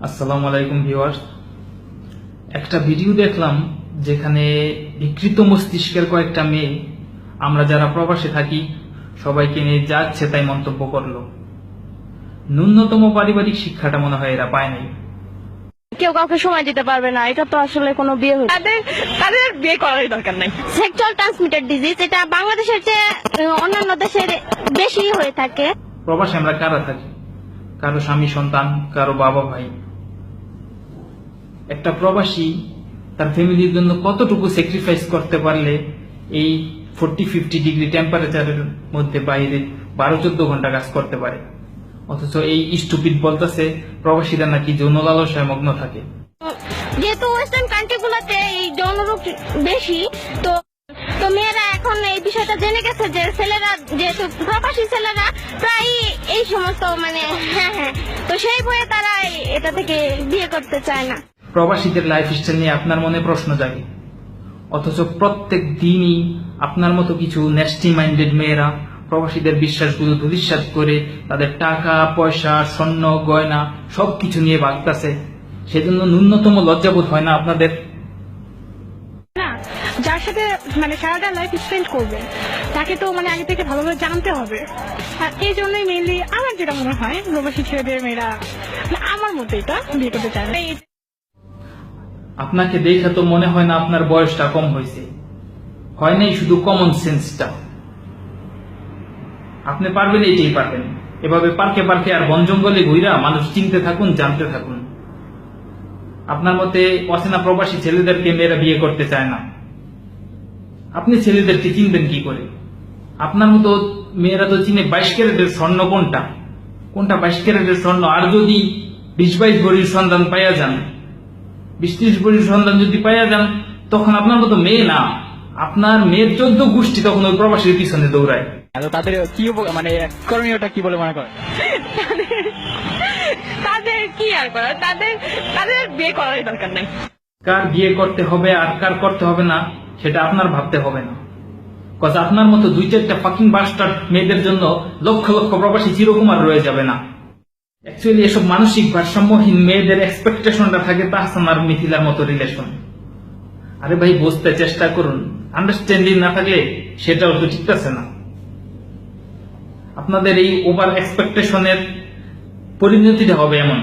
আসসালামু আলাইকুম ভিউয়ার্স। একটা ভিডিও দেখলাম যেখানে বিকৃত মস্তিষ্কের কয়েকটা মেয়ে আমরা যারা প্রবাসে থাকি সবাইকে নিয়ে যা ইচ্ছে তাই মন্তব্য করলো। ন্যূনতম পারিবারিক শিক্ষাটা মনে হয় এরা পায় নাই। কেউ কাউকে সময় দিতে পারবে না, এটা তো আসলে কোনো বিয়ে হচ্ছে তাদের বিয়ে করার দরকার নাই। সেক্সুয়াল ট্রান্সমিটেড ডিজিজ এটা বাংলাদেশের চেয়ে অন্যান্য দেশের বেশি হয়ে থাকে। প্রবাসে আমরা কারা থাকি, কারো স্বামী সন্তান, কারো বাবা ভাই। একটা প্রবাসী তার ফ্যামিলির জন্য কতটুকু স্যাক্রিফাইস করতে পারলে এই 40-50 ডিগ্রি টেম্পারেচারের মধ্যে বাইরে 12-14 ঘন্টা কাজ করতে পারে। অথচ এই স্টুপিড বলতেছে প্রবাসীরা নাকি যৌন লালসায় মগ্ন থাকে। যেহেতু ওয়েস্টার্ন কান্ট্রি গুলোতে এই যৌনরোগ বেশি, তো তো মেয়েরা এখন এই বিষয়টা জেনে গেছে যে ছেলেরা, যেহেতু প্রবাসী ছেলেরা প্রায় এই সমস্ত তো সেই বয়ে তারা এটা থেকে বিয়ে করতে চায় না। প্রবাসীদের লাইফস্টাইল নিয়ে আপনার মনে প্রশ্ন জাগে, অথচ প্রত্যেক দিনই আপনার মতো কিছু নেস্টি মাইন্ডেড মেয়েরা প্রবাসীদের বিশ্বাসগুলো ধূলিসাৎ করে তাদের টাকা পয়সা স্বর্ণ গয়না সবকিছু নিয়ে ভাগতেছে। সেজন্য ন্যূনতম লজ্জাবোধ হয় না আপনাদের? না, যার সাথে সারাটা লাইফ স্পেন্ড করবে তাকে তো আগে থেকে ভালোভাবে জানতে হবে। আর এই জন্যই মেইনলি আমার যেটা মনে হয় প্রবাসী ছেলেদের মেয়েরা আমার মতো এটা বিয়ে করতে চায় না। আপনাকে দেখে তো মনে হয় না আপনার বয়সটা কম হয়েছে, হয় নাই শুধু কমন সেন্সটা। আপনি পারবেন, এইটাই পারবেন। এভাবে পার্কে পার্কে আর বন জঙ্গলে ঘুরা মানুষ চিনতে থাকুন, জানতে থাকুন। আপনার মতে অচেনা প্রবাসী ছেলেদেরকে মেয়েরা বিয়ে করতে চায় না। আপনি ছেলেদেরকে চিনবেন কি করে? আপনার মতো মেয়েরা তো চিনে 22 ক্যারেটের স্বর্ণ কোনটা কোনটা 22 ক্যারেটের স্বর্ণ। আর যদি 20-22 ভরির সন্ধান পাইয়া যান, 20-30 ভরির সন্ধান যদি পাইয়া যান, তখন আপনার মতো মেয়ে না, আপনার মেয়ের 14 গোষ্ঠী তখন ওই প্রবাসীর পিছনে দৌড়ায়। তাদের কি করণীয়টা কি বলে মনে করেন? তাদের কি আর করার, তাদের বিয়ে করার দরকার নাই। কার বিয়ে করতে হবে আর কার করতে হবে না সেটা আপনার ভাবতে হবে না। কজ আপনার মতো 2-4টা ফাকিং বাস্টার্ড মেয়েদের জন্য লক্ষ লক্ষ প্রবাসী চিরকুমার রয়ে যাবে না। অ্যাকচুয়ালি এসব মানসিক ভারসাম্যহীন মেয়েদের এক্সপেকটেশনটা থাকে তাহসান আর মিথিলার মতো রিলেশন। আরে ভাই, বুঝতে চেষ্টা করুন। আন্ডারস্ট্যান্ডিং না থাকলে সেটাও তো ঠিক আছে না। আপনাদের এই ওভার এক্সপেকটেশনের পরিণতিটা হবে এমন।